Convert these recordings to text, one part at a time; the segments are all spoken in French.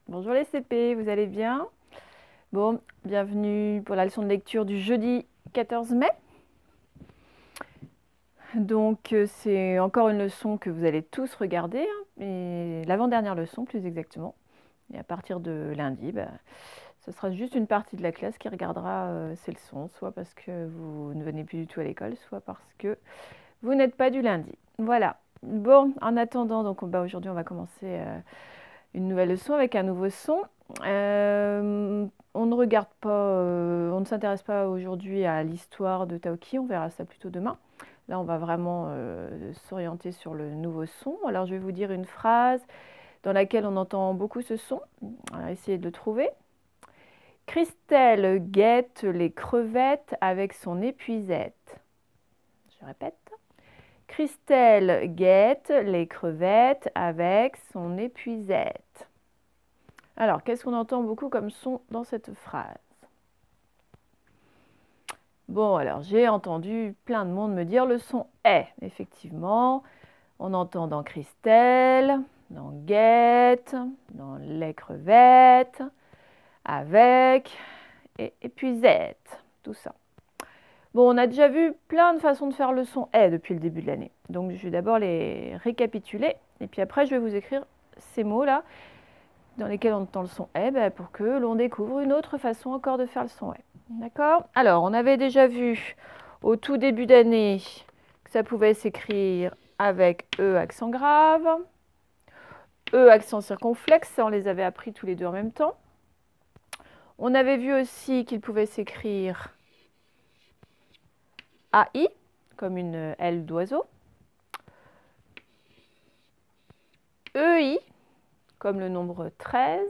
Bonjour les CP, vous allez bien? Bon, bienvenue pour la leçon de lecture du jeudi 14 mai. Donc, c'est encore une leçon que vous allez tous regarder, hein, et l'avant-dernière leçon plus exactement. Et à partir de lundi, ce sera juste une partie de la classe qui regardera ces leçons, soit parce que vous ne venez plus du tout à l'école, soit parce que vous n'êtes pas du lundi. Voilà. Bon, en attendant, donc aujourd'hui on va commencer une nouvelle leçon avec un nouveau son. On ne regarde pas, on ne s'intéresse pas aujourd'hui à l'histoire de Taoki, on verra ça plutôt demain. Là, on va vraiment s'orienter sur le nouveau son. Alors, je vais vous dire une phrase dans laquelle on entend beaucoup ce son. On va essayer de le trouver. Christelle guette les crevettes avec son épuisette. Je répète. Christelle guette les crevettes avec son épuisette. Alors, qu'est-ce qu'on entend beaucoup comme son dans cette phrase? Bon, alors j'ai entendu plein de monde me dire le son est. Effectivement, on entend dans Christelle, dans guette, dans les crevettes, avec et épuisette, tout ça. Bon, on a déjà vu plein de façons de faire le son est depuis le début de l'année. Donc, je vais d'abord les récapituler et puis après, je vais vous écrire ces mots-là dans lesquels on entend le son est pour que l'on découvre une autre façon encore de faire le son est. D'accord? Alors, on avait déjà vu au tout début d'année que ça pouvait s'écrire avec E accent grave, E accent circonflexe, ça on les avait appris tous les deux en même temps. On avait vu aussi qu'il pouvait s'écrire AI, comme une aile d'oiseau, EI, comme le nombre 13,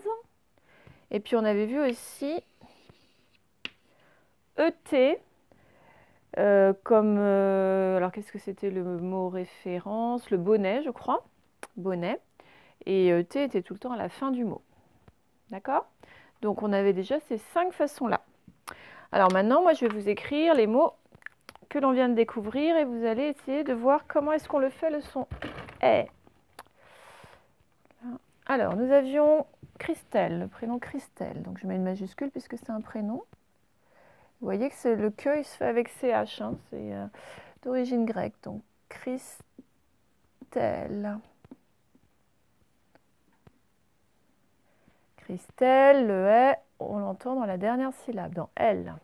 et puis on avait vu aussi ET, alors qu'est-ce que c'était le mot référence? Le bonnet, je crois. Bonnet. Et T était tout le temps à la fin du mot. D'accord? Donc on avait déjà ces 5 façons-là. Alors maintenant, moi je vais vous écrire les mots que l'on vient de découvrir et vous allez essayer de voir comment est-ce qu'on le fait le son est. Alors nous avions Christelle, le prénom Christelle. Donc je mets une majuscule puisque c'est un prénom. Vous voyez que le que il se fait avec CH, hein, c'est d'origine grecque. Donc Christelle. Christelle, le est, on l'entend dans la dernière syllabe, dans elle.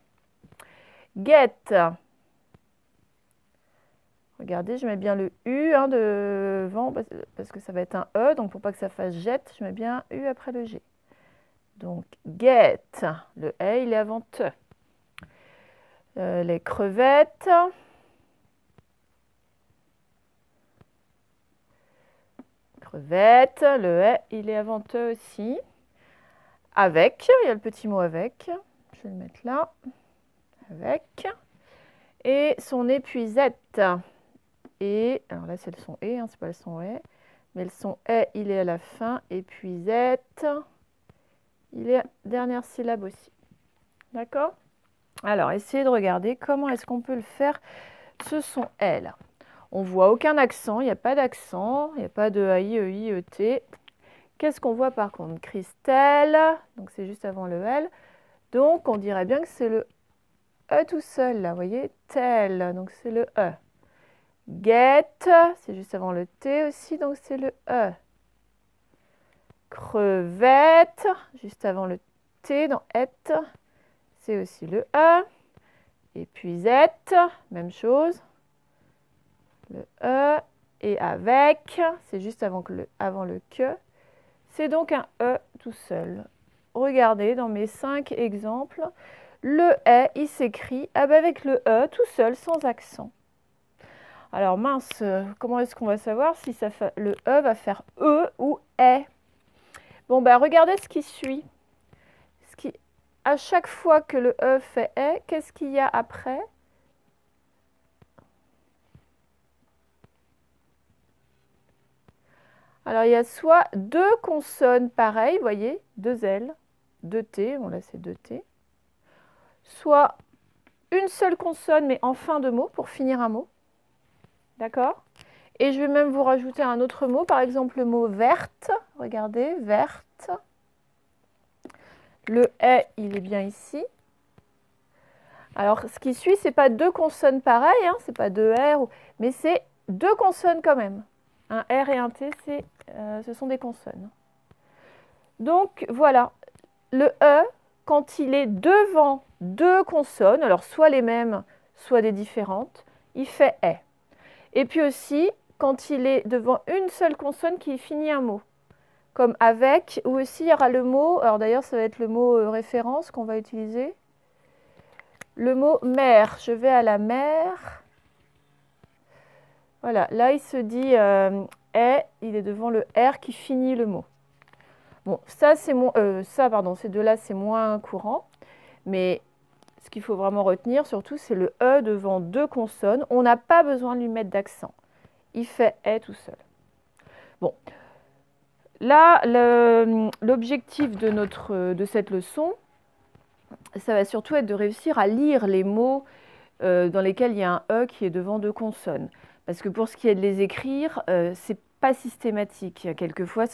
Guette. Regardez, je mets bien le U devant parce que ça va être un E. Donc, pour pas que ça fasse jette, je mets bien U après le G. Donc, guette. Le E, il est avant te. Les crevettes. Crevettes. Le E, il est avant te aussi. Avec. Il y a le petit mot avec. Je vais le mettre là. Avec. Et son épuisette. Et, alors là c'est le son et, hein, c'est pas le son est, mais le son est, il est à la fin, épuisette, il est dernière syllabe aussi. D'accord? Alors, essayez de regarder comment est-ce qu'on peut le faire, ce son est là. On voit aucun accent, il n'y a pas d'accent, il n'y a pas de AI, EI, ET. Qu'est-ce qu'on voit par contre? Christelle, donc c'est juste avant le L. Donc, on dirait bien que c'est le E tout seul là, vous voyez? Tel, donc c'est le E. Guette, c'est juste avant le T aussi, donc c'est le E. Crevette, juste avant le T dans et, c'est aussi le E. Épuisette, même chose. Le E. Et avec, c'est juste avant le que. C'est donc un E tout seul. Regardez dans mes 5 exemples, le E, il s'écrit avec le E tout seul, sans accent. Alors mince, comment est-ce qu'on va savoir si le E va faire E ou E? Bon, regardez ce qui suit. À chaque fois que le E fait E, qu'est-ce qu'il y a après? Alors il y a soit 2 consonnes pareilles, vous voyez, 2 L, 2 T, bon là c'est 2 T, soit une seule consonne mais en fin de mot pour finir un mot. D'accord? Et je vais même vous rajouter un autre mot, par exemple le mot verte. Regardez, verte. Le E, il est bien ici. Alors, ce qui suit, ce n'est pas deux consonnes pareilles, hein, ce n'est pas deux R, mais c'est deux consonnes quand même. Un R et un T, ce sont des consonnes. Donc, voilà. Le E, quand il est devant deux consonnes, alors soit les mêmes, soit des différentes, il fait E. Et puis aussi, quand il est devant une seule consonne qui finit un mot, comme avec, ou aussi il y aura le mot, alors d'ailleurs ça va être le mot référence qu'on va utiliser, le mot mer, je vais à la mer. Voilà, là il se dit il est devant le R qui finit le mot. Bon, ça c'est ces deux-là c'est moins courant, mais ce qu'il faut vraiment retenir surtout c'est le E devant deux consonnes. On n'a pas besoin de lui mettre d'accent. Il fait tout seul. Bon, là l'objectif de cette leçon, ça va surtout être de réussir à lire les mots dans lesquels il y a un E qui est devant deux consonnes. Parce que pour ce qui est de les écrire, c'est pas systématique. Quelquefois,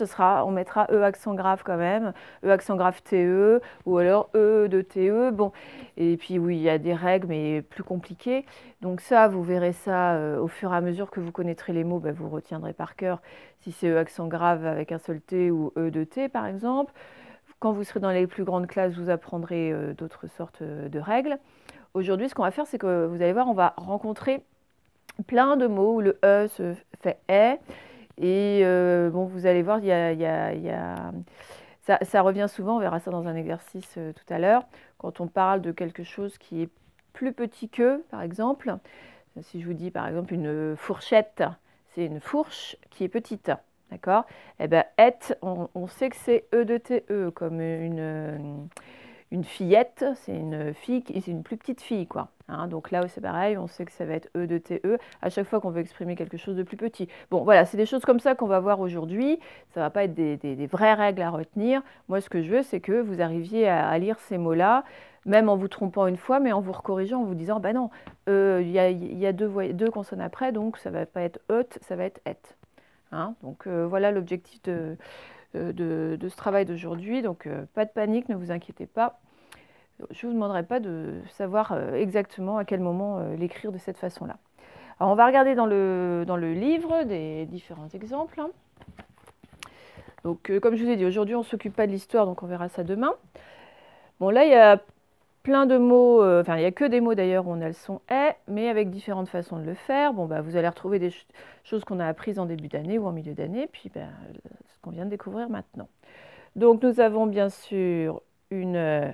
on mettra E accent grave quand même, E accent grave TE, ou alors E de TE. Bon, et puis oui, il y a des règles, mais plus compliquées. Donc ça, vous verrez ça au fur et à mesure que vous connaîtrez les mots, vous retiendrez par cœur si c'est E accent grave avec un seul T ou E de T, par exemple. Quand vous serez dans les plus grandes classes, vous apprendrez d'autres sortes de règles. Aujourd'hui, ce qu'on va faire, c'est que vous allez voir, on va rencontrer plein de mots où le E se fait est. Et bon, vous allez voir, ça revient souvent, on verra ça dans un exercice tout à l'heure, quand on parle de quelque chose qui est plus petit que, par exemple. Si je vous dis par exemple une fourchette, c'est une fourche qui est petite. D'accord? Eh bien, on sait que c'est E de TE, comme une fillette, c'est une fille, c'est une plus petite fille, quoi. Hein, donc là, c'est pareil, on sait que ça va être E de TE à chaque fois qu'on veut exprimer quelque chose de plus petit. Bon, voilà, c'est des choses comme ça qu'on va voir aujourd'hui. Ça ne va pas être des vraies règles à retenir. Moi, ce que je veux, c'est que vous arriviez à lire ces mots-là, même en vous trompant une fois, mais en vous recorrigeant, en vous disant, bah non, il y a deux consonnes après, donc ça ne va pas être ET, ça va être ET. Hein, donc voilà l'objectif de ce travail d'aujourd'hui. Donc pas de panique, ne vous inquiétez pas. Je ne vous demanderai pas de savoir exactement à quel moment l'écrire de cette façon-là. Alors on va regarder dans le livre des différents exemples. Hein. Donc comme je vous ai dit, aujourd'hui on ne s'occupe pas de l'histoire, donc on verra ça demain. Bon là il y a plein de mots, enfin il n'y a que des mots d'ailleurs où on a le son « est », mais avec différentes façons de le faire. Bon, vous allez retrouver des choses qu'on a apprises en début d'année ou en milieu d'année, puis ce qu'on vient de découvrir maintenant. Donc nous avons bien sûr une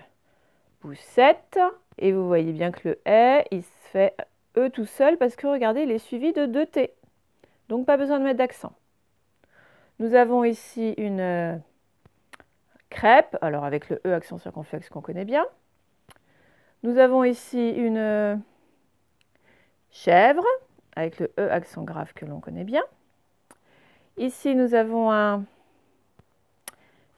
poussette, et vous voyez bien que le « est », il se fait « e » tout seul, parce que regardez, il est suivi de deux « t ». Donc pas besoin de mettre d'accent. Nous avons ici une crêpe, alors avec le « e » accent circonflexe qu'on connaît bien. Nous avons ici une chèvre, avec le E accent grave que l'on connaît bien. Ici, nous avons un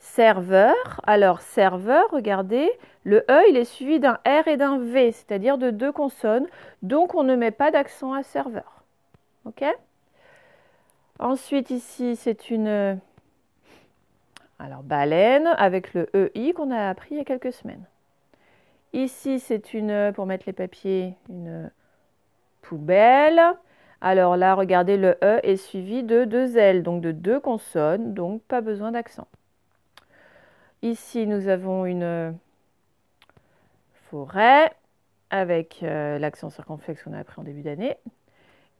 serveur. Alors, serveur, regardez, le E, il est suivi d'un R et d'un V, c'est-à-dire de deux consonnes, donc on ne met pas d'accent à serveur. OK? Ensuite, ici, c'est une baleine, avec le EI qu'on a appris il y a quelques semaines. Ici, c'est pour mettre les papiers, une poubelle. Alors là, regardez, le E est suivi de deux L, donc de deux consonnes, donc pas besoin d'accent. Ici, nous avons une forêt avec l'accent circonflexe qu'on a appris en début d'année.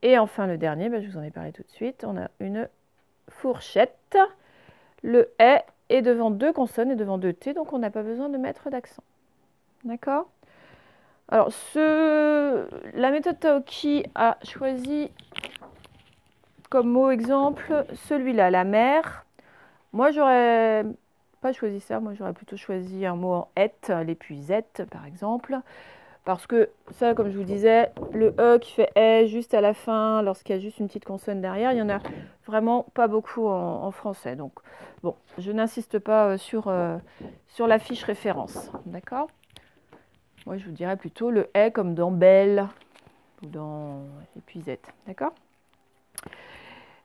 Et enfin, le dernier, je vous en ai parlé tout de suite, on a une fourchette. Le est devant deux consonnes et devant deux T, donc on n'a pas besoin de mettre d'accent. D'accord? Alors, la méthode Taoki a choisi comme mot exemple celui-là, la mer. Moi, j'aurais pas choisi ça. Moi, j'aurais plutôt choisi un mot en « et », l'épuisette, par exemple. Parce que ça, comme je vous disais, le E qui fait « est » juste à la fin, lorsqu'il y a juste une petite consonne derrière, il n'y en a vraiment pas beaucoup en français. Donc, bon, je n'insiste pas sur la fiche référence. D'accord ? Moi, je vous dirais plutôt le « est » comme dans « belle » ou dans « épuisette ». D'accord ?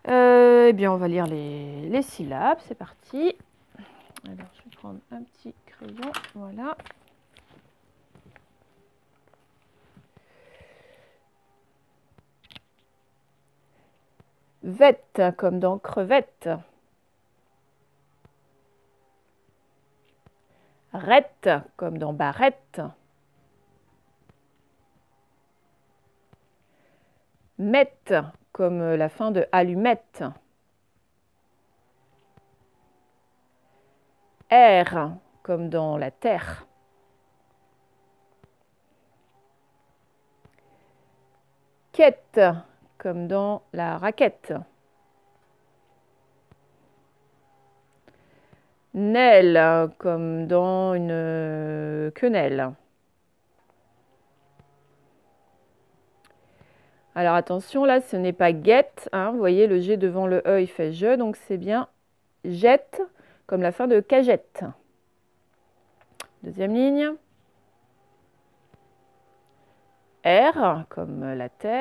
Eh bien, on va lire les syllabes. C'est parti. Alors, je vais prendre un petit crayon, voilà. Vette, comme dans crevette. Rette, comme dans barrette. Mette, comme la fin de allumette. Air, comme dans la terre. Quête, comme dans la raquette. Nelle, comme dans une quenelle. Alors attention, là, ce n'est pas guette, hein, vous voyez, le G devant le E, il fait je, donc c'est bien jette, comme la fin de cagette. Deuxième ligne. R, comme la terre.